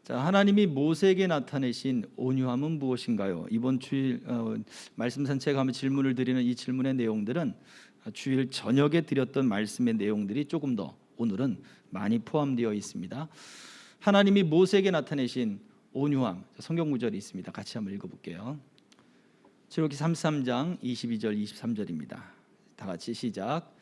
자, 하나님이 모세에게 나타내신 온유함은 무엇인가요? 이번 주일 말씀 산책하며 질문을 드리는 이 질문의 내용들은 주일 저녁에 드렸던 말씀의 내용들이 조금 더 오늘은 많이 포함되어 있습니다. 하나님이 모세에게 나타내신 온유함, 성경 구절이 있습니다. 같이 한번 읽어볼게요. 출애굽기 33장 22절 23절입니다. 다 같이 시작.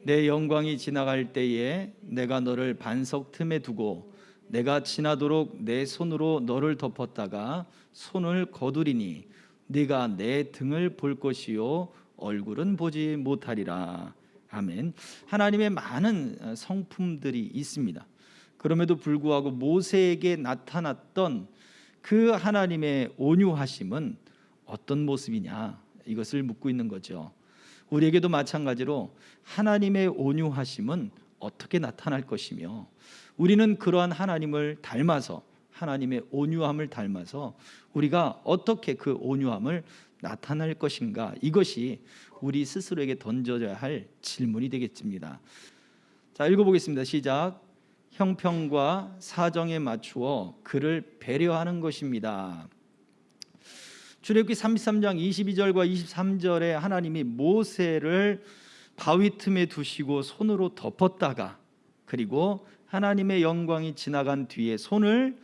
내 영광이 지나갈 때에 내가 너를 반석 틈에 두고 내가 지나도록 내 손으로 너를 덮었다가 손을 거두리니 네가 내 등을 볼 것이요 얼굴은 보지 못하리라. 아멘. 하나님의 많은 성품들이 있습니다. 그럼에도 불구하고 모세에게 나타났던 그 하나님의 온유하심은 어떤 모습이냐, 이것을 묻고 있는 거죠. 우리에게도 마찬가지로 하나님의 온유하심은 어떻게 나타날 것이며, 우리는 그러한 하나님을 닮아서, 하나님의 온유함을 닮아서 우리가 어떻게 그 온유함을 나타낼 것인가, 이것이 우리 스스로에게 던져져야 할 질문이 되겠습니다. 자, 읽어보겠습니다. 시작. 형편과 사정에 맞추어 그를 배려하는 것입니다. 출애굽기 33장 22절과 23절에 하나님이 모세를 바위 틈에 두시고 손으로 덮었다가, 그리고 하나님의 영광이 지나간 뒤에 손을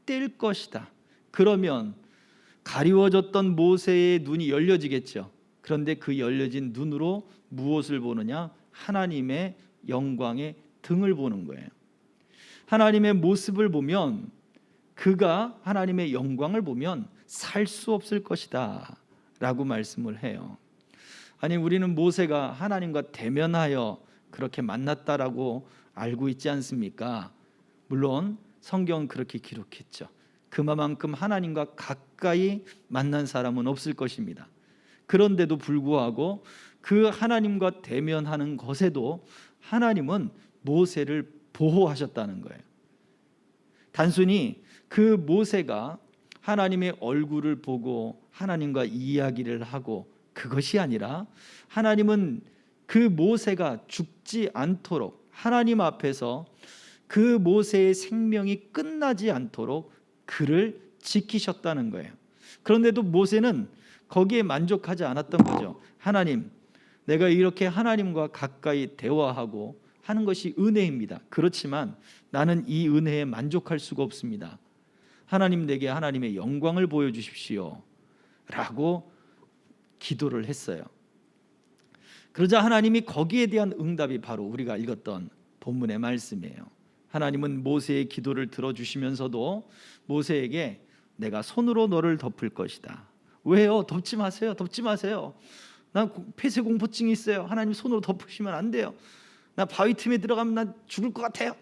뗄 것이다. 그러면 가리워졌던 모세의 눈이 열려지겠죠. 그런데 그 열려진 눈으로 무엇을 보느냐? 하나님의 영광의 등을 보는 거예요. 하나님의 모습을 보면, 그가 하나님의 영광을 보면 살 수 없을 것이다 라고 말씀을 해요. 아니, 우리는 모세가 하나님과 대면하여 그렇게 만났다라고 알고 있지 않습니까? 물론 성경은 그렇게 기록했죠. 그만큼 하나님과 가까이 만난 사람은 없을 것입니다. 그런데도 불구하고 그 하나님과 대면하는 것에도 하나님은 모세를 보호하셨다는 거예요. 단순히 그 모세가 하나님의 얼굴을 보고 하나님과 이야기를 하고 그것이 아니라, 하나님은 그 모세가 죽지 않도록, 하나님 앞에서 그 모세의 생명이 끝나지 않도록 그를 지키셨다는 거예요. 그런데도 모세는 거기에 만족하지 않았던 거죠. 하나님, 내가 이렇게 하나님과 가까이 대화하고 하는 것이 은혜입니다. 그렇지만 나는 이 은혜에 만족할 수가 없습니다. 하나님, 내게 하나님의 영광을 보여주십시오 라고 기도를 했어요. 그러자 하나님이 거기에 대한 응답이 바로 우리가 읽었던 본문의 말씀이에요. 하나님은 모세의 기도를 들어주시면서도 모세에게 내가 손으로 너를 덮을 것이다. 왜요? 덮지 마세요. 덮지 마세요. 나 폐쇄공포증이 있어요. 하나님 손으로 덮으시면 안 돼요. 나 바위 틈에 들어가면 나 죽을 것 같아요.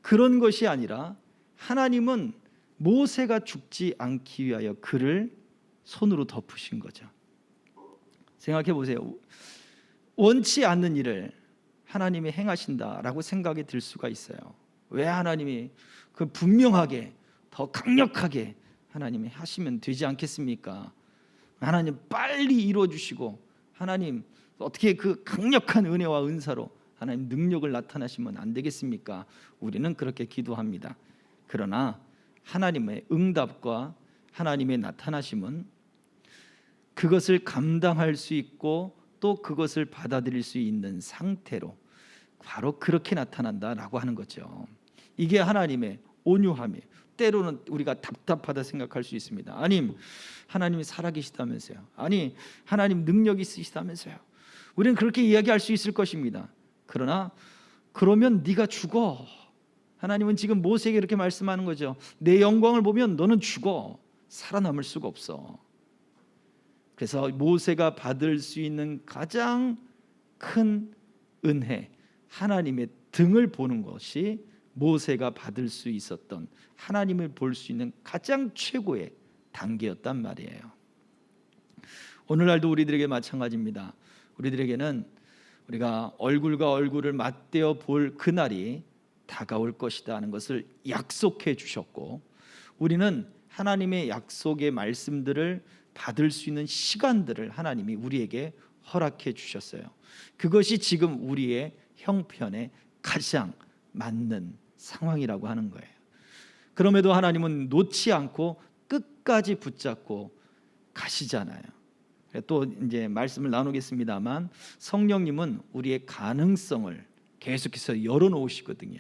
그런 것이 아니라, 하나님은 모세가 죽지 않기 위하여 그를 손으로 덮으신 거죠. 생각해 보세요. 원치 않는 일을 하나님이 행하신다라고 생각이 들 수가 있어요. 왜 하나님이 그 분명하게 더 강력하게 하나님이 하시면 되지 않겠습니까? 하나님 빨리 이루어 주시고, 하나님 어떻게 그 강력한 은혜와 은사로 하나님 능력을 나타나시면 안 되겠습니까? 우리는 그렇게 기도합니다. 그러나 하나님의 응답과 하나님의 나타나심은 그것을 감당할 수 있고 또 그것을 받아들일 수 있는 상태로 바로 그렇게 나타난다라고 하는 거죠. 이게 하나님의 온유함이에요. 때로는 우리가 답답하다 생각할 수 있습니다. 아니, 하나님이 살아계시다면서요. 아니, 하나님 능력이 있으시다면서요. 우리는 그렇게 이야기할 수 있을 것입니다. 그러나 그러면 네가 죽어. 하나님은 지금 모세에게 이렇게 말씀하는 거죠. 내 영광을 보면 너는 죽어. 살아남을 수가 없어. 그래서 모세가 받을 수 있는 가장 큰 은혜, 하나님의 등을 보는 것이 모세가 받을 수 있었던, 하나님을 볼 수 있는 가장 최고의 단계였단 말이에요. 오늘날도 우리들에게 마찬가지입니다. 우리들에게는 우리가 얼굴과 얼굴을 맞대어 볼 그날이 다가올 것이다 하는 것을 약속해 주셨고, 우리는 하나님의 약속의 말씀들을 받을 수 있는 시간들을 하나님이 우리에게 허락해 주셨어요. 그것이 지금 우리의 형편에 가장 맞는 상황이라고 하는 거예요. 그럼에도 하나님은 놓지 않고 끝까지 붙잡고 가시잖아요. 또 이제 말씀을 나누겠습니다만 성령님은 우리의 가능성을 계속해서 열어놓으시거든요.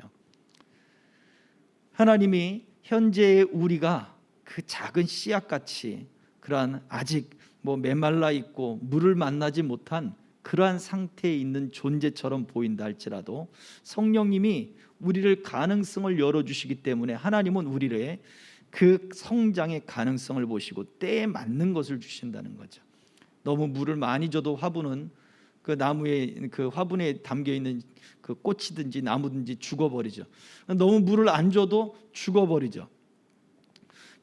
하나님이 현재의 우리가 그 작은 씨앗같이 그러한 아직 메말라 있고 물을 만나지 못한 그러한 상태에 있는 존재처럼 보인다 할지라도 성령님이 우리를 가능성을 열어주시기 때문에 하나님은 우리를 그 성장의 가능성을 보시고 때에 맞는 것을 주신다는 거죠. 너무 물을 많이 줘도 화분은 그 나무에 그 화분에 담겨 있는 그 꽃이든지 나무든지 죽어버리죠. 너무 물을 안 줘도 죽어버리죠.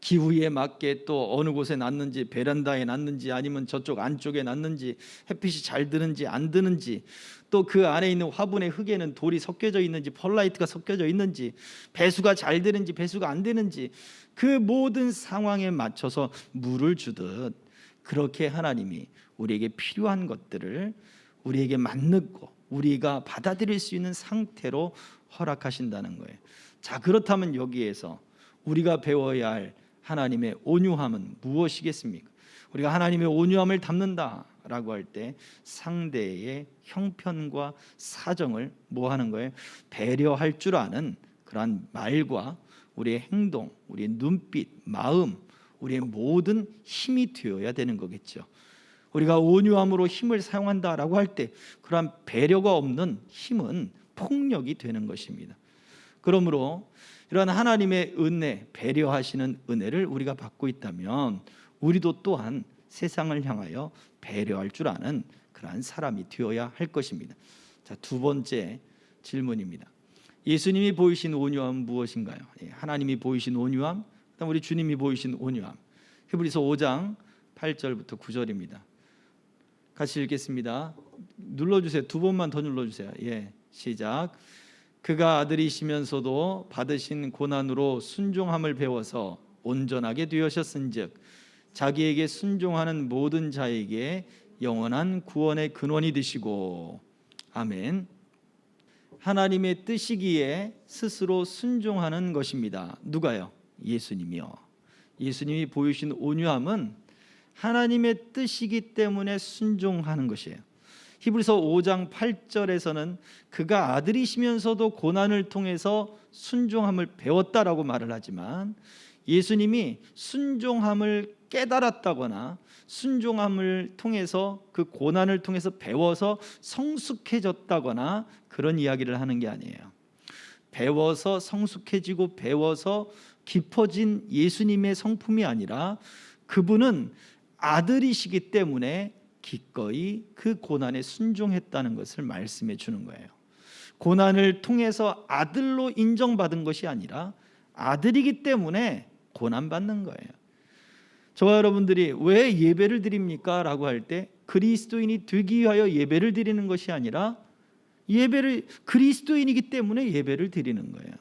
기후에 맞게 또 어느 곳에 났는지, 베란다에 났는지 아니면 저쪽 안쪽에 났는지, 햇빛이 잘 드는지 안 드는지, 또 그 안에 있는 화분의 흙에는 돌이 섞여져 있는지 펄라이트가 섞여져 있는지, 배수가 잘 되는지 배수가 안 되는지, 그 모든 상황에 맞춰서 물을 주듯 그렇게 하나님이 우리에게 필요한 것들을 우리에게 맞는 거, 우리가 받아들일 수 있는 상태로 허락하신다는 거예요. 자, 그렇다면 여기에서 우리가 배워야 할 하나님의 온유함은 무엇이겠습니까? 우리가 하나님의 온유함을 담는다라고 할 때 상대의 형편과 사정을 뭐 하는 거예요? 배려할 줄 아는 그러한 말과 우리의 행동, 우리의 눈빛, 마음, 우리의 모든 힘이 되어야 되는 거겠죠. 우리가 온유함으로 힘을 사용한다라고 할 때 그러한 배려가 없는 힘은 폭력이 되는 것입니다. 그러므로 이러한 하나님의 은혜, 배려하시는 은혜를 우리가 받고 있다면 우리도 또한 세상을 향하여 배려할 줄 아는 그러한 사람이 되어야 할 것입니다. 자, 두 번째 질문입니다. 예수님이 보이신 온유함은 무엇인가요? 하나님이 보이신 온유함, 그다음 우리 주님이 보이신 온유함. 히브리서 5장 8절부터 9절입니다. 같이 읽겠습니다. 눌러주세요. 두 번만 더 눌러주세요. 시작. 그가 아들이시면서도 받으신 고난으로 순종함을 배워서 온전하게 되으셨은즉 자기에게 순종하는 모든 자에게 영원한 구원의 근원이 되시고. 아멘. 하나님의 뜻이기에 스스로 순종하는 것입니다. 누가요? 예수님이요. 예수님이 보이신 온유함은 하나님의 뜻이기 때문에 순종하는 것이에요. 히브리서 5장 8절에서는 그가 아들이시면서도 고난을 통해서 순종함을 배웠다라고 말을 하지만 예수님이 순종함을 깨달았다거나 순종함을 통해서 그 고난을 통해서 배워서 성숙해졌다거나 그런 이야기를 하는 게 아니에요. 배워서 성숙해지고 배워서 깊어진 예수님의 성품이 아니라 그분은 아들이시기 때문에 기꺼이 그 고난에 순종했다는 것을 말씀해 주는 거예요. 고난을 통해서 아들로 인정받은 것이 아니라 아들이기 때문에 고난받는 거예요. 저와 여러분들이 왜 예배를 드립니까? 라고 할 때 그리스도인이 되기 위하여 예배를 드리는 것이 아니라 예배를 그리스도인이기 때문에 예배를 드리는 거예요.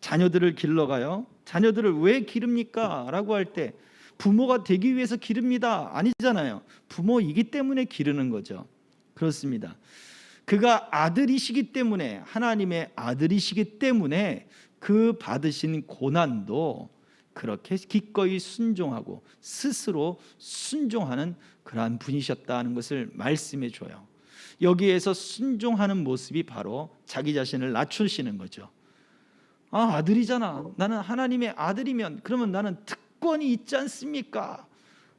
자녀들을 길러가요. 자녀들을 왜 기릅니까? 라고 할 때 부모가 되기 위해서 기릅니다. 아니잖아요. 부모이기 때문에 기르는 거죠. 그렇습니다. 그가 아들이시기 때문에 하나님의 아들이시기 때문에 그 받으신 고난도 그렇게 기꺼이 순종하고 스스로 순종하는 그러한 분이셨다는 것을 말씀해 줘요. 여기에서 순종하는 모습이 바로 자기 자신을 낮추시는 거죠. 아들이잖아. 나는 하나님의 아들이면 그러면 나는 특권이 있지 않습니까?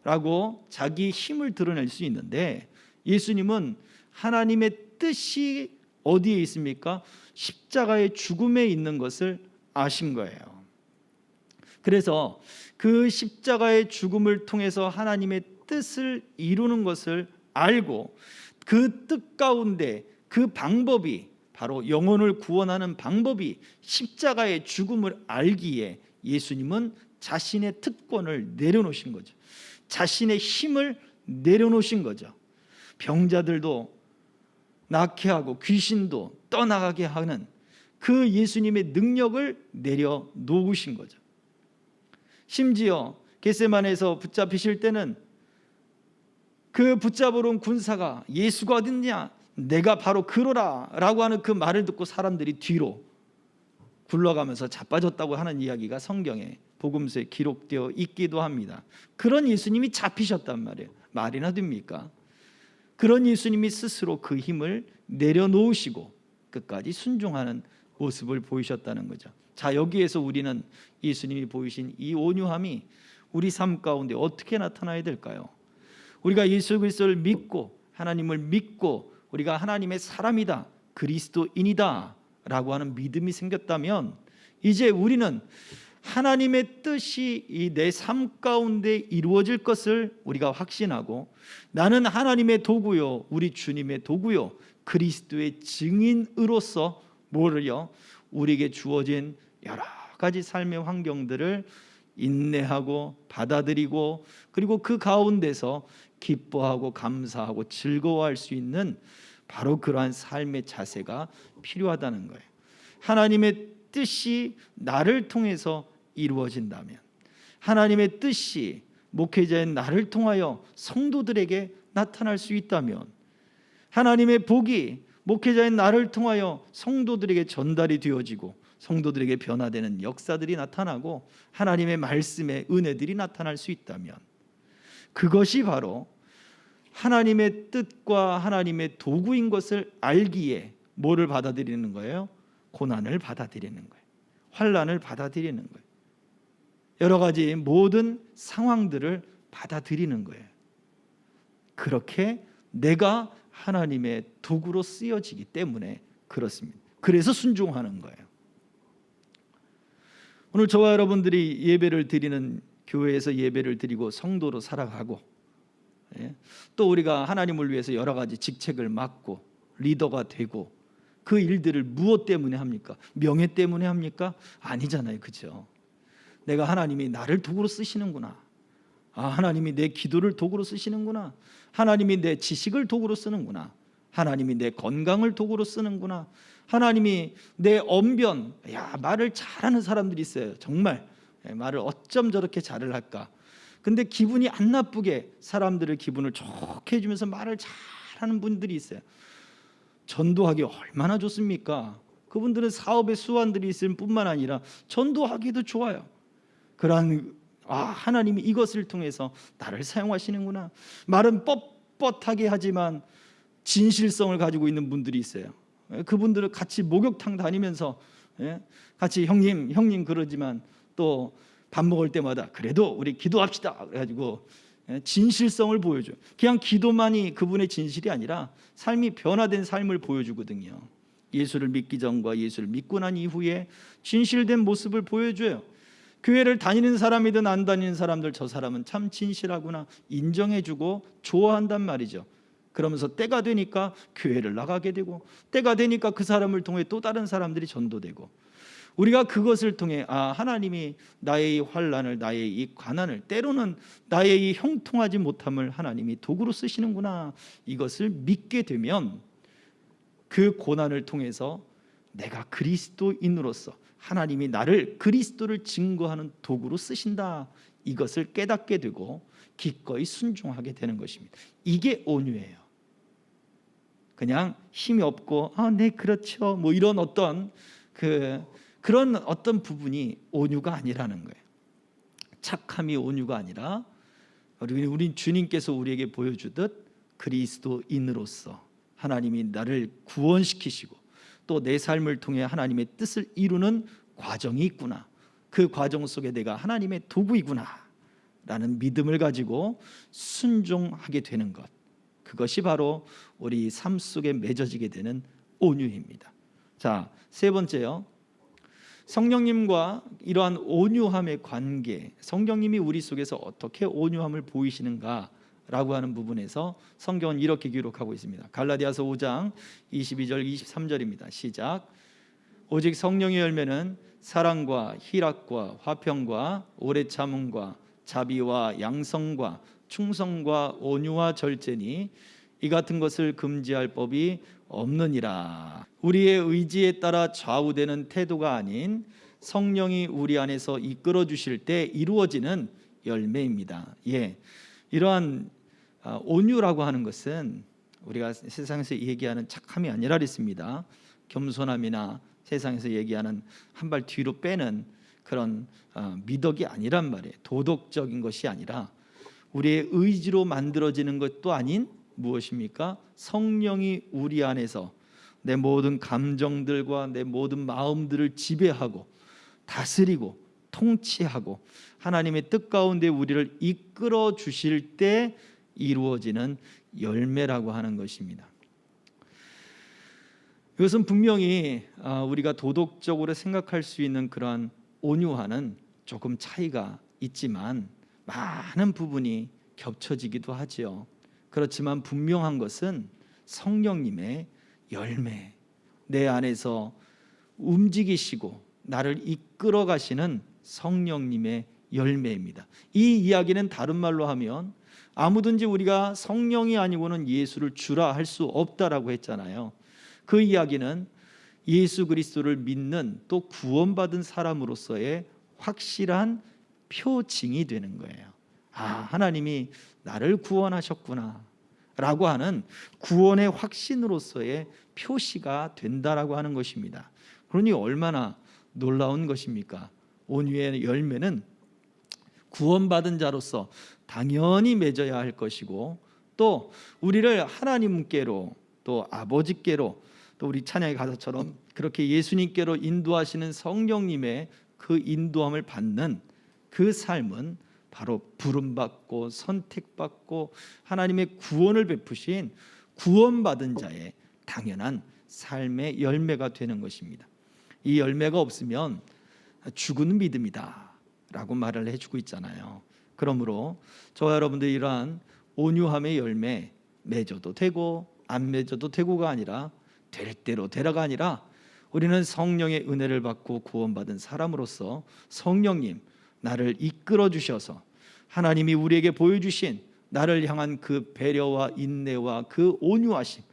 라고 자기 힘을 드러낼 수 있는데 예수님은 하나님의 뜻이 어디에 있습니까? 십자가의 죽음에 있는 것을 아신 거예요. 그래서 그 십자가의 죽음을 통해서 하나님의 뜻을 이루는 것을 알고 그 뜻 가운데 그 방법이 바로 영혼을 구원하는 방법이 십자가의 죽음을 알기에 예수님은 자신의 특권을 내려놓으신 거죠. 자신의 힘을 내려놓으신 거죠. 병자들도 낫게 하고 귀신도 떠나가게 하는 그 예수님의 능력을 내려놓으신 거죠. 심지어 겟세마네에서 붙잡히실 때는 그 붙잡으러 온 군사가 예수가 어딨냐? 내가 바로 그러라 라고 하는 그 말을 듣고 사람들이 뒤로 굴러가면서 자빠졌다고 하는 이야기가 성경에 복음서에 기록되어 있기도 합니다. 그런 예수님이 잡히셨단 말이에요. 말이나 됩니까? 그런 예수님이 스스로 그 힘을 내려놓으시고 끝까지 순종하는 모습을 보이셨다는 거죠. 자, 여기에서 우리는 예수님이 보이신 이 온유함이 우리 삶 가운데 어떻게 나타나야 될까요? 우리가 예수 그리스도를 믿고 하나님을 믿고 우리가 하나님의 사람이다, 그리스도인이다 라고 하는 믿음이 생겼다면 이제 우리는 하나님의 뜻이 이 내 삶 가운데 이루어질 것을 우리가 확신하고 나는 하나님의 도구요, 우리 주님의 도구요, 그리스도의 증인으로서 뭐를요? 우리에게 주어진 여러 가지 삶의 환경들을 인내하고 받아들이고 그리고 그 가운데서 기뻐하고 감사하고 즐거워할 수 있는 바로 그러한 삶의 자세가 필요하다는 거예요. 하나님의 뜻이 나를 통해서 이루어진다면, 하나님의 뜻이 목회자인 나를 통하여 성도들에게 나타날 수 있다면, 하나님의 복이 목회자인 나를 통하여 성도들에게 전달이 되어지고 성도들에게 변화되는 역사들이 나타나고 하나님의 말씀의 은혜들이 나타날 수 있다면, 그것이 바로 하나님의 뜻과 하나님의 도구인 것을 알기에 뭐를 받아들이는 거예요? 고난을 받아들이는 거예요. 환난을 받아들이는 거예요. 여러 가지 모든 상황들을 받아들이는 거예요. 그렇게 내가 하나님의 도구로 쓰여지기 때문에 그렇습니다. 그래서 순종하는 거예요. 오늘 저와 여러분들이 예배를 드리는 교회에서 예배를 드리고 성도로 살아가고 또 우리가 하나님을 위해서 여러 가지 직책을 맡고 리더가 되고 그 일들을 무엇 때문에 합니까? 명예 때문에 합니까? 아니잖아요. 그죠? 내가 하나님이 나를 도구로 쓰시는구나. 하나님이 내 기도를 도구로 쓰시는구나. 하나님이 내 지식을 도구로 쓰는구나. 하나님이 내 건강을 도구로 쓰는구나. 하나님이 내 언변, 말을 잘하는 사람들이 있어요. 정말 말을 어쩜 저렇게 잘을 할까. 근데 기분이 안 나쁘게 사람들의 기분을 좋게 해주면서 말을 잘하는 분들이 있어요. 전도하기 얼마나 좋습니까? 그분들은 사업의 수완들이 있을 뿐만 아니라 전도하기도 좋아요. 그러한 하나님이 이것을 통해서 나를 사용하시는구나. 말은 뻣뻣하게 하지만 진실성을 가지고 있는 분들이 있어요. 그분들은 같이 목욕탕 다니면서 같이 형님 그러지만 또 밥 먹을 때마다 그래도 우리 기도합시다 그래가지고 진실성을 보여줘요. 그냥 기도만이 그분의 진실이 아니라 삶이 변화된 삶을 보여주거든요. 예수를 믿기 전과 예수를 믿고 난 이후에 진실된 모습을 보여줘요. 교회를 다니는 사람이든 안 다니는 사람들, 저 사람은 참 진실하구나 인정해주고 좋아한단 말이죠. 그러면서 때가 되니까 교회를 나가게 되고 때가 되니까 그 사람을 통해 또 다른 사람들이 전도되고, 우리가 그것을 통해 하나님이 나의 이 환난을, 나의 이 가난을, 때로는 나의 이 형통하지 못함을 하나님이 도구로 쓰시는구나, 이것을 믿게 되면 그 고난을 통해서 내가 그리스도인으로서 하나님이 나를 그리스도를 증거하는 도구로 쓰신다, 이것을 깨닫게 되고 기꺼이 순종하게 되는 것입니다. 이게 온유예요. 그냥 힘이 없고 네 그렇죠 뭐 이런 그런 어떤 부분이 온유가 아니라는 거예요. 착함이 온유가 아니라 우리 주님께서 우리에게 보여주듯 그리스도인으로서 하나님이 나를 구원시키시고 또 내 삶을 통해 하나님의 뜻을 이루는 과정이 있구나, 그 과정 속에 내가 하나님의 도구이구나 라는 믿음을 가지고 순종하게 되는 것, 그것이 바로 우리 삶 속에 맺어지게 되는 온유입니다. 자, 세 번째요. 성령님과 이러한 온유함의 관계, 성령님이 우리 속에서 어떻게 온유함을 보이시는가 라고 하는 부분에서 성경은 이렇게 기록하고 있습니다. 갈라디아서 5장 22절 23절입니다. 시작. 오직 성령의 열매는 사랑과 희락과 화평과 오래 참음과 자비와 양성과 충성과 온유와 절제니 이 같은 것을 금지할 법이 없느니라. 우리의 의지에 따라 좌우되는 태도가 아닌 성령이 우리 안에서 이끌어 주실 때 이루어지는 열매입니다. 이러한 온유라고 하는 것은 우리가 세상에서 얘기하는 착함이 아니라 그랬습니다. 겸손함이나 세상에서 얘기하는 한 발 뒤로 빼는 그런 미덕이 아니란 말이에요. 도덕적인 것이 아니라 우리의 의지로 만들어지는 것도 아닌 무엇입니까? 성령이 우리 안에서 내 모든 감정들과 내 모든 마음들을 지배하고 다스리고 통치하고 하나님의 뜻 가운데 우리를 이끌어 주실 때 이루어지는 열매라고 하는 것입니다. 이것은 분명히 우리가 도덕적으로 생각할 수 있는 그러한 온유와는 조금 차이가 있지만 많은 부분이 겹쳐지기도 하지요. 그렇지만 분명한 것은 성령님의 열매, 내 안에서 움직이시고 나를 이끌어 가시는 성령님의 열매입니다. 이 이야기는 다른 말로 하면 아무든지 우리가 성령이 아니고는 예수를 주라 할 수 없다라고 했잖아요. 그 이야기는 예수 그리스도를 믿는 또 구원받은 사람으로서의 확실한 표징이 되는 거예요. 하나님이 나를 구원하셨구나 라고 하는 구원의 확신으로서의 표시가 된다라고 하는 것입니다. 그러니 얼마나 놀라운 것입니까? 온유의 열매는 구원받은 자로서 당연히 맺어야 할 것이고, 또 우리를 하나님께로 또 아버지께로 또 우리 찬양의 가사처럼 그렇게 예수님께로 인도하시는 성령님의 그 인도함을 받는 그 삶은 바로 부름받고 선택받고 하나님의 구원을 베푸신 구원받은 자의 당연한 삶의 열매가 되는 것입니다. 이 열매가 없으면 죽은 믿음이다 라고 말을 해주고 있잖아요. 그러므로 저와 여러분들 이러한 온유함의 열매 맺어도 되고 안 맺어도 되고가 아니라 될 대로 되라가 아니라 우리는 성령의 은혜를 받고 구원받은 사람으로서 성령님 나를 이끌어 주셔서 하나님이 우리에게 보여주신 나를 향한 그 배려와 인내와 그 온유하심,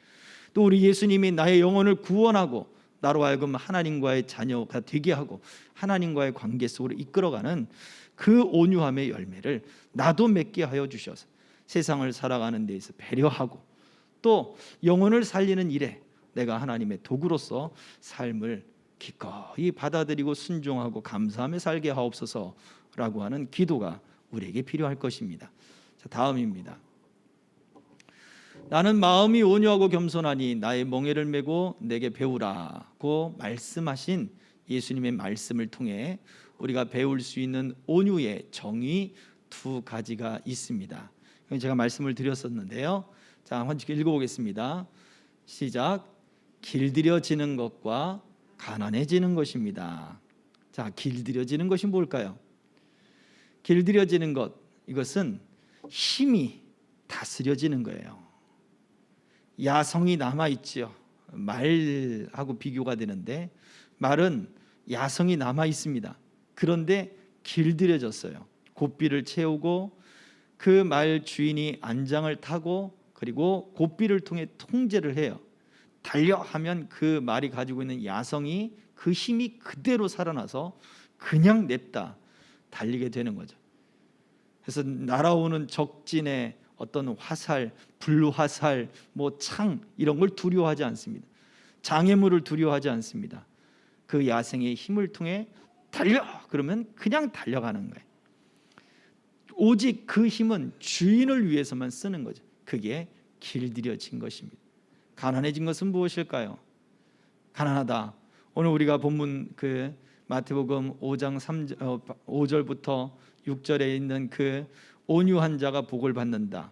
또 우리 예수님이 나의 영혼을 구원하고 나로 하여금 하나님과의 자녀가 되게 하고 하나님과의 관계 속으로 이끌어가는 그 온유함의 열매를 나도 맺게 하여 주셔서 세상을 살아가는 데에서 배려하고 또 영혼을 살리는 일에 내가 하나님의 도구로서 삶을 기꺼이 받아들이고 순종하고 감사하며 살게 하옵소서라고 하는 기도가 우리에게 필요할 것입니다. 자, 다음입니다. 나는 마음이 온유하고 겸손하니 나의 멍에를 메고 내게 배우라고 말씀하신 예수님의 말씀을 통해 우리가 배울 수 있는 온유의 정의 두 가지가 있습니다. 제가 말씀을 드렸었는데요. 자, 한번 읽어보겠습니다. 시작. 길들여지는 것과 가난해지는 것입니다. 자, 길들여지는 것이 뭘까요? 길들여지는 것, 이것은 힘이 다스려지는 거예요. 야성이 남아있죠. 말하고 비교가 되는데 말은 야성이 남아있습니다. 그런데 길들여졌어요. 고삐를 채우고 그 말 주인이 안장을 타고 그리고 고삐를 통해 통제를 해요. 달려 하면 그 말이 가지고 있는 야성이 그 힘이 그대로 살아나서 그냥 냅다 달리게 되는 거죠. 그래서 날아오는 적진의 어떤 화살, 불화살, 창 이런 걸 두려워하지 않습니다. 장애물을 두려워하지 않습니다. 그 야생의 힘을 통해 달려 그러면 그냥 달려가는 거예요. 오직 그 힘은 주인을 위해서만 쓰는 거죠. 그게 길들여진 것입니다. 가난해진 것은 무엇일까요? 가난하다. 오늘 우리가 본문 그 마태복음 5장 5절부터 6절에 있는 그 온유한 자가 복을 받는다.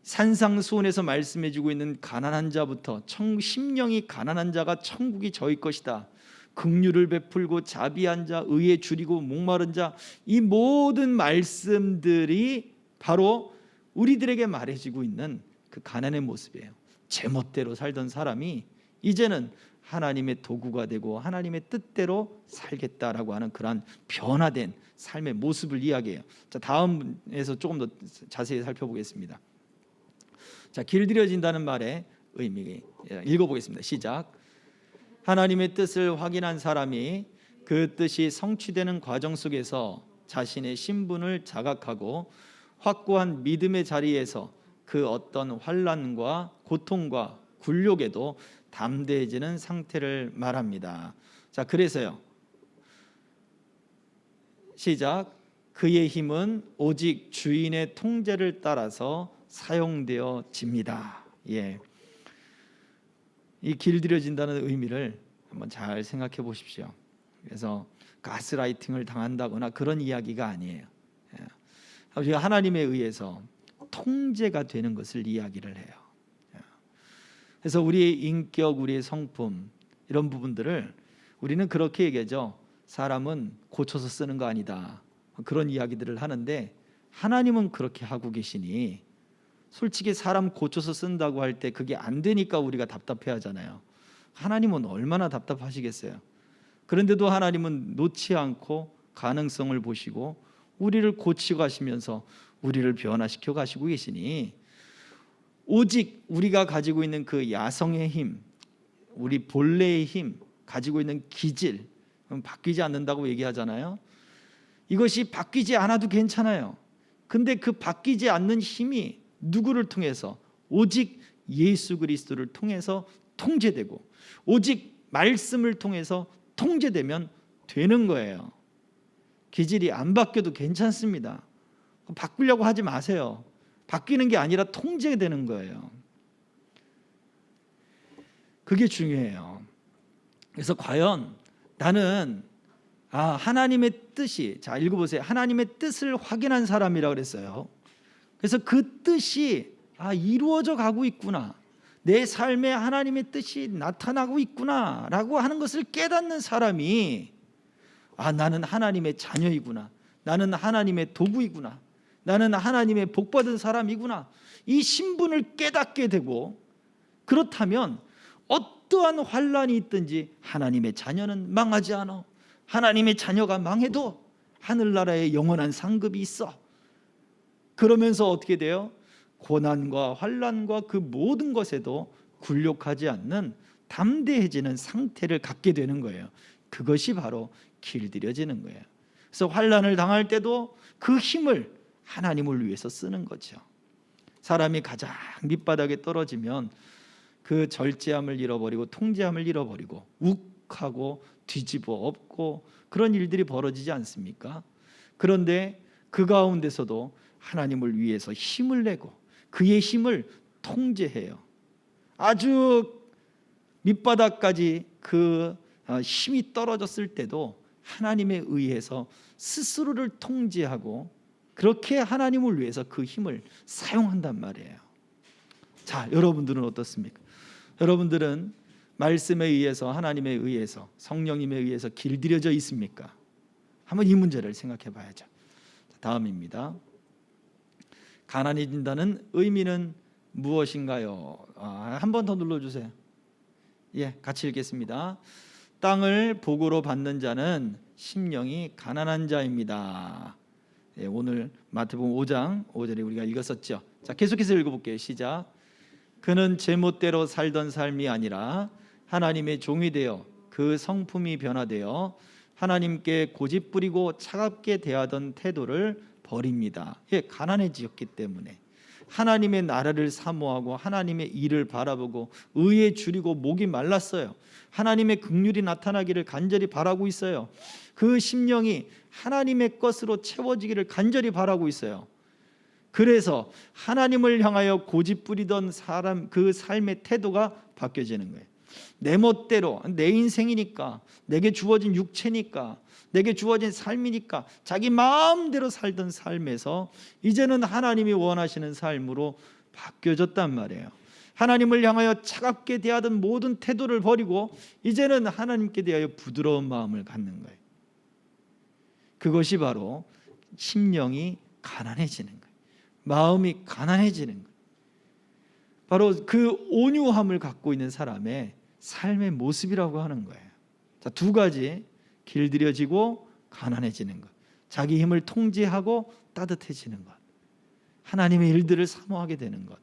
산상수훈에서 말씀해주고 있는 가난한 자부터 심령이 가난한 자가 천국이 저희 것이다. 긍휼을 베풀고 자비한 자, 의에 줄이고 목마른 자, 이 모든 말씀들이 바로 우리들에게 말해지고 있는 그 가난의 모습이에요. 제멋대로 살던 사람이 이제는 하나님의 도구가 되고 하나님의 뜻대로 살겠다라고 하는 그러한 변화된 삶의 모습을 이야기해요. 자, 다음에서 조금 더 자세히 살펴보겠습니다. 자, 길들여진다는 말의 의미 읽어보겠습니다. 시작. 하나님의 뜻을 확인한 사람이 그 뜻이 성취되는 과정 속에서 자신의 신분을 자각하고 확고한 믿음의 자리에서 그 어떤 환난과 고통과 굴욕에도 담대해지는 상태를 말합니다. 자, 그래서요. 시작. 그의 힘은 오직 주인의 통제를 따라서 사용되어집니다. 예. 이 길들여진다는 의미를 한번 잘 생각해 보십시오. 그래서 가스라이팅을 당한다거나 그런 이야기가 아니에요. 예. 하나님에 의해서 통제가 되는 것을 이야기를 해요. 예. 그래서 우리의 인격, 우리의 성품 이런 부분들을 우리는 그렇게 얘기하죠. 사람은 고쳐서 쓰는 거 아니다. 그런 이야기들을 하는데 하나님은 그렇게 하고 계시니 솔직히 사람 고쳐서 쓴다고 할 때 그게 안 되니까 우리가 답답해 하잖아요. 하나님은 얼마나 답답하시겠어요. 그런데도 하나님은 놓지 않고 가능성을 보시고 우리를 고치고 가시면서 우리를 변화시켜 가시고 계시니 오직 우리가 가지고 있는 그 야성의 힘, 우리 본래의 힘, 가지고 있는 기질 바뀌지 않는다고 얘기하잖아요. 이것이 바뀌지 않아도 괜찮아요. 근데 그 바뀌지 않는 힘이 누구를 통해서? 오직 예수 그리스도를 통해서 통제되고 오직 말씀을 통해서 통제되면 되는 거예요. 기질이 안 바뀌어도 괜찮습니다. 바꾸려고 하지 마세요. 바뀌는 게 아니라 통제되는 거예요. 그게 중요해요. 그래서 과연 나는 하나님의 뜻이, 자 읽어보세요. 하나님의 뜻을 확인한 사람이라고 그랬어요. 그래서 그 뜻이 이루어져 가고 있구나, 내 삶에 하나님의 뜻이 나타나고 있구나 라고 하는 것을 깨닫는 사람이 나는 하나님의 자녀이구나, 나는 하나님의 도구이구나, 나는 하나님의 복받은 사람이구나, 이 신분을 깨닫게 되고, 그렇다면 어떠한 환난이 있든지 하나님의 자녀는 망하지 않아. 하나님의 자녀가 망해도 하늘나라에 영원한 상급이 있어. 그러면서 어떻게 돼요? 고난과 환난과 그 모든 것에도 굴욕하지 않는 담대해지는 상태를 갖게 되는 거예요. 그것이 바로 길들여지는 거예요. 그래서 환난을 당할 때도 그 힘을 하나님을 위해서 쓰는 거죠. 사람이 가장 밑바닥에 떨어지면 그 절제함을 잃어버리고 통제함을 잃어버리고 욱하고 뒤집어 엎고 그런 일들이 벌어지지 않습니까? 그런데 그 가운데서도 하나님을 위해서 힘을 내고 그의 힘을 통제해요. 아주 밑바닥까지 그 힘이 떨어졌을 때도 하나님에 의해서 스스로를 통제하고 그렇게 하나님을 위해서 그 힘을 사용한단 말이에요. 자, 여러분들은 어떻습니까? 여러분들은 말씀에 의해서, 하나님에 의해서, 성령님에 의해서 길들여져 있습니까? 한번 이 문제를 생각해 봐야죠. 다음입니다. 가난해진다는 의미는 무엇인가요? 한 번 더 눌러주세요. 예, 같이 읽겠습니다. 땅을 복으로 받는 자는 심령이 가난한 자입니다. 예, 오늘 마태복음 5장 5절에 우리가 읽었었죠. 자, 계속해서 읽어볼게요. 시작. 그는 제멋대로 살던 삶이 아니라 하나님의 종이 되어 그 성품이 변화되어 하나님께 고집부리고 차갑게 대하던 태도를 버립니다. 예, 가난해지었기 때문에 하나님의 나라를 사모하고 하나님의 일을 바라보고 의에 줄이고 목이 말랐어요. 하나님의 긍휼이 나타나기를 간절히 바라고 있어요. 그 심령이 하나님의 것으로 채워지기를 간절히 바라고 있어요. 그래서 하나님을 향하여 고집부리던 사람 그 삶의 태도가 바뀌어지는 거예요. 내 멋대로, 내 인생이니까, 내게 주어진 육체니까, 내게 주어진 삶이니까 자기 마음대로 살던 삶에서 이제는 하나님이 원하시는 삶으로 바뀌어졌단 말이에요. 하나님을 향하여 차갑게 대하던 모든 태도를 버리고 이제는 하나님께 대하여 부드러운 마음을 갖는 거예요. 그것이 바로 심령이 가난해지는 거예요. 마음이 가난해지는 거예요. 바로 그 온유함을 갖고 있는 사람의 삶의 모습이라고 하는 거예요. 자, 두 가지, 길들여지고 가난해지는 것, 자기 힘을 통제하고 따뜻해지는 것, 하나님의 일들을 사모하게 되는 것,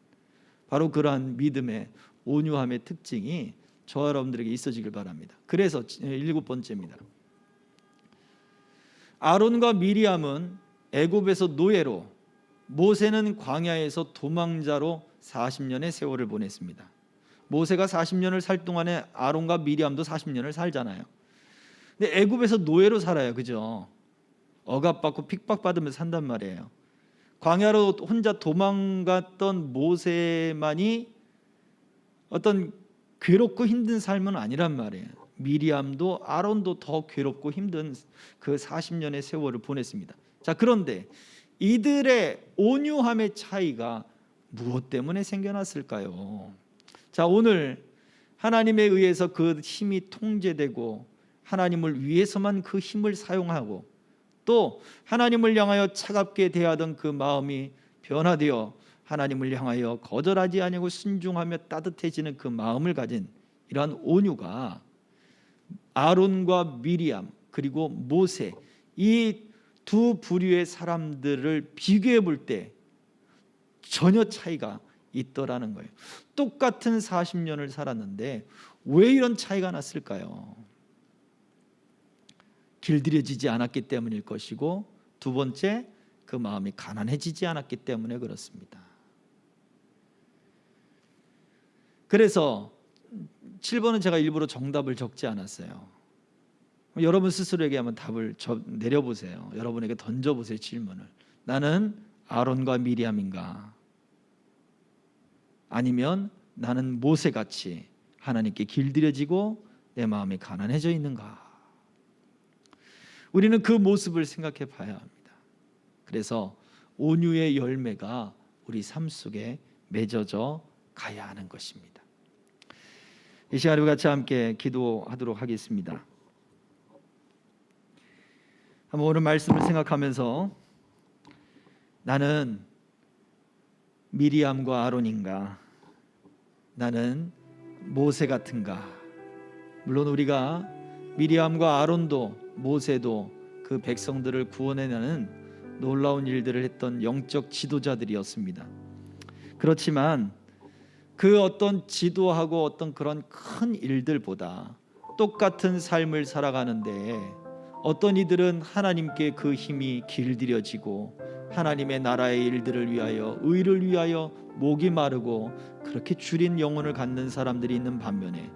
바로 그러한 믿음의 온유함의 특징이 저와 여러분들에게 있어지길 바랍니다. 그래서 7번째입니다. 아론과 미리암은 애굽에서 노예로, 모세는 광야에서 도망자로 40년의 세월을 보냈습니다. 모세가 40년을 살 동안에 아론과 미리암도 40년을 살잖아요. 근데 애굽에서 노예로 살아요. 그죠? 억압받고 핍박받으면서 산단 말이에요. 광야로 혼자 도망갔던 모세만이 어떤 괴롭고 힘든 삶은 아니란 말이에요. 미리암도 아론도 더 괴롭고 힘든 그 40년의 세월을 보냈습니다. 자, 그런데 이들의 온유함의 차이가 무엇 때문에 생겨났을까요? 자, 오늘 하나님에 의해서 그 힘이 통제되고 하나님을 위해서만 그 힘을 사용하고 또 하나님을 향하여 차갑게 대하던 그 마음이 변화되어 하나님을 향하여 거절하지 아니하고 순종하며 따뜻해지는 그 마음을 가진 이러한 온유가 아론과 미리암 그리고 모세 이 두 부류의 사람들을 비교해 볼 때 전혀 차이가 있더라는 거예요. 똑같은 40년을 살았는데 왜 이런 차이가 났을까요? 길들여지지 않았기 때문일 것이고, 두 번째, 그 마음이 가난해지지 않았기 때문에 그렇습니다. 그래서 7번은 제가 일부러 정답을 적지 않았어요. 여러분 스스로에게 한번 답을 내려보세요. 여러분에게 던져보세요. 질문을. 나는 아론과 미리암인가? 아니면 나는 모세같이 하나님께 길들여지고 내 마음이 가난해져 있는가? 우리는 그 모습을 생각해 봐야 합니다. 그래서 온유의 열매가 우리 삶 속에 맺어져 가야 하는 것입니다. 이 시간에 우리 같이 함께 기도하도록 하겠습니다. 한번 오늘 말씀을 생각하면서 나는 미리암과 아론인가? 나는 모세 같은가? 물론 우리가 미리암과 아론도 모세도 그 백성들을 구원해내는 놀라운 일들을 했던 영적 지도자들이었습니다. 그렇지만 그 어떤 지도하고 어떤 그런 큰 일들보다 똑같은 삶을 살아가는데 어떤 이들은 하나님께 그 힘이 길들여지고 하나님의 나라의 일들을 위하여 의를 위하여 목이 마르고 그렇게 줄인 영혼을 갖는 사람들이 있는 반면에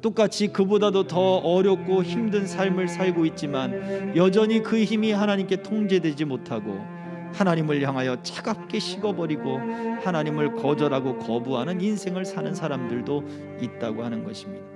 똑같이 그보다도 더 어렵고 힘든 삶을 살고 있지만 여전히 그 힘이 하나님께 통제되지 못하고 하나님을 향하여 차갑게 식어버리고 하나님을 거절하고 거부하는 인생을 사는 사람들도 있다고 하는 것입니다.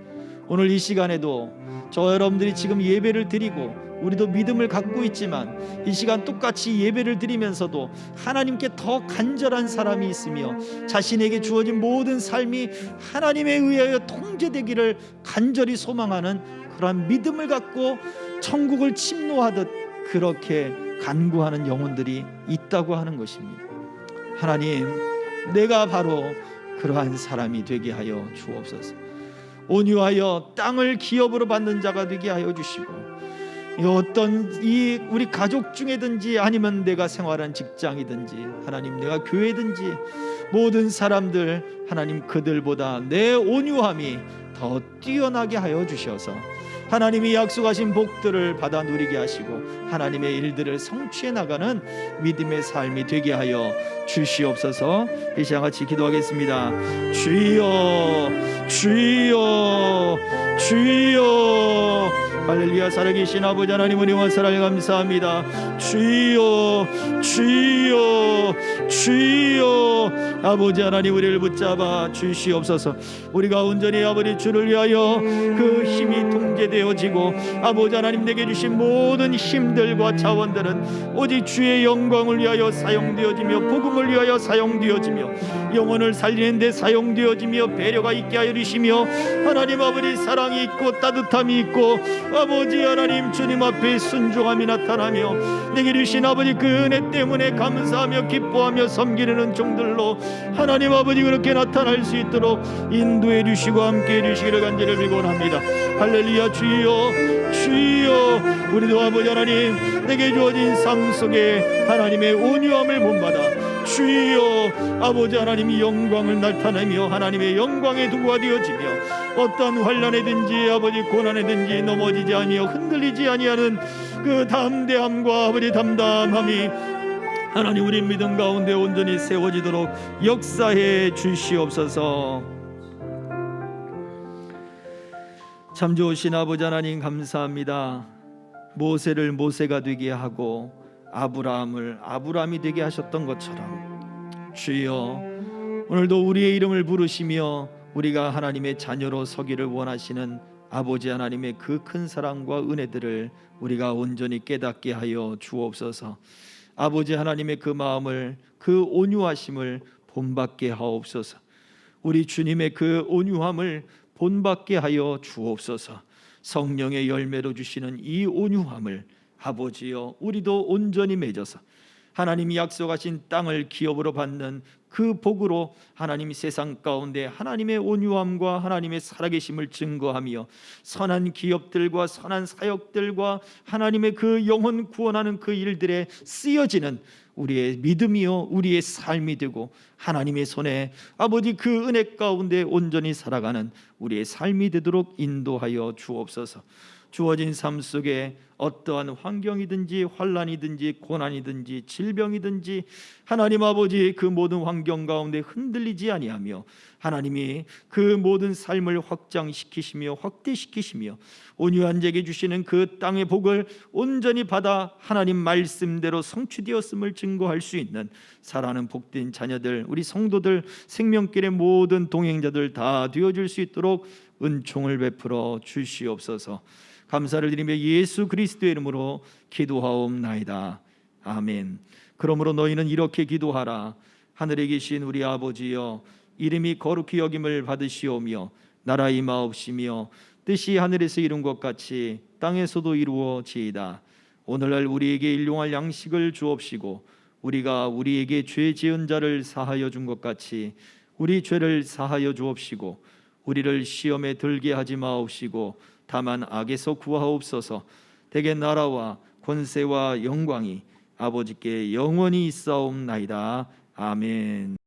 오늘 이 시간에도 저 여러분들이 지금 예배를 드리고 우리도 믿음을 갖고 있지만 이 시간 똑같이 예배를 드리면서도 하나님께 더 간절한 사람이 있으며 자신에게 주어진 모든 삶이 하나님에 의하여 통제되기를 간절히 소망하는 그러한 믿음을 갖고 천국을 침노하듯 그렇게 간구하는 영혼들이 있다고 하는 것입니다. 하나님, 내가 바로 그러한 사람이 되게 하여 주옵소서. 온유하여 땅을 기업으로 받는 자가 되게 하여 주시고 어떤 우리 가족 중에든지 아니면 내가 생활한 직장이든지 하나님 내가 교회든지 모든 사람들 하나님 그들보다 내 온유함이 더 뛰어나게 하여 주셔서 하나님이 약속하신 복들을 받아 누리게 하시고 하나님의 일들을 성취해 나가는 믿음의 삶이 되게 하여 주시옵소서. 이 시간 같이 기도하겠습니다. 주여 주여 주여 할렐루야. 살아계신 아버지 하나님 은혜와 사랑에 감사합니다. 주여 주여 주여 아버지 하나님 우리를 붙잡아 주시옵소서. 우리가 온전히 아버지 주를 위하여 그 힘이 통제되어지고 아버지 하나님 내게 주신 모든 힘들과 자원들은 오직 주의 영광을 위하여 사용되어지며 복음을 위하여 사용되어지며 영혼을 살리는 데 사용되어지며 배려가 있게 하여 주시며 하나님 아버지 사랑이 있고 따뜻함이 있고 아버지 하나님 주님 앞에 순종함이 나타나며 내게 주신 아버지 그 은혜 때문에 감사하며 기뻐하며 섬기는 종들로 하나님 아버지 그렇게 나타날 수 있도록 인도해 주시고 함께 해 주시기를 간절히 빌곤합니다. 할렐루야. 주여 주여 우리도 아버지 하나님 내게 주어진 삶 속에 하나님의 온유함을 본받아 주여 아버지 하나님이 영광을 나타내며 하나님의 영광의 도구가 되어지며 어떤 환난이든지 아버지 고난이든지 넘어지지 아니하며 흔들리지 아니하는 그 담대함과 아버지 담담함이 하나님 우리 믿음 가운데 온전히 세워지도록 역사해 주시옵소서. 참 좋으신 아버지 하나님 감사합니다. 모세를 모세가 되게 하고 아브라함을 아브라함이 되게 하셨던 것처럼 주여 오늘도 우리의 이름을 부르시며 우리가 하나님의 자녀로 서기를 원하시는 아버지 하나님의 그 큰 사랑과 은혜들을 우리가 온전히 깨닫게 하여 주옵소서. 아버지 하나님의 그 마음을, 그 온유하심을 본받게 하옵소서. 우리 주님의 그 온유함을 본받게 하여 주옵소서. 성령의 열매로 주시는 이 온유함을 아버지여 우리도 온전히 맺어서 하나님이 약속하신 땅을 기업으로 받는 그 복으로 하나님 세상 가운데 하나님의 온유함과 하나님의 살아계심을 증거하며 선한 기업들과 선한 사역들과 하나님의 그 영혼 구원하는 그 일들에 쓰여지는 우리의 믿음이요 우리의 삶이 되고 하나님의 손에 아버지 그 은혜 가운데 온전히 살아가는 우리의 삶이 되도록 인도하여 주옵소서. 주어진 삶 속에 어떠한 환경이든지 환난이든지 고난이든지 질병이든지 하나님 아버지 그 모든 환경 가운데 흔들리지 아니하며 하나님이 그 모든 삶을 확장시키시며 확대시키시며 온유한 자에게 주시는 그 땅의 복을 온전히 받아 하나님 말씀대로 성취되었음을 증거할 수 있는 살아가는 복된 자녀들 우리 성도들 생명길의 모든 동행자들 다 되어줄 수 있도록 은총을 베풀어 주시옵소서. 감사를 드리며 예수 그리스도의 이름으로 기도하옵나이다. 아멘. 그러므로 너희는 이렇게 기도하라. 하늘에 계신 우리 아버지여 이름이 거룩히 여김을 받으시오며 나라 임하옵시며 뜻이 하늘에서 이룬 것 같이 땅에서도 이루어지이다. 오늘날 우리에게 일용할 양식을 주옵시고 우리가 우리에게 죄 지은 자를 사하여 준 것 같이 우리 죄를 사하여 주옵시고 우리를 시험에 들게 하지 마옵시고 다만 악에서 구하옵소서. 대개 나라와 권세와 영광이 아버지께 영원히 있사옵나이다. 아멘.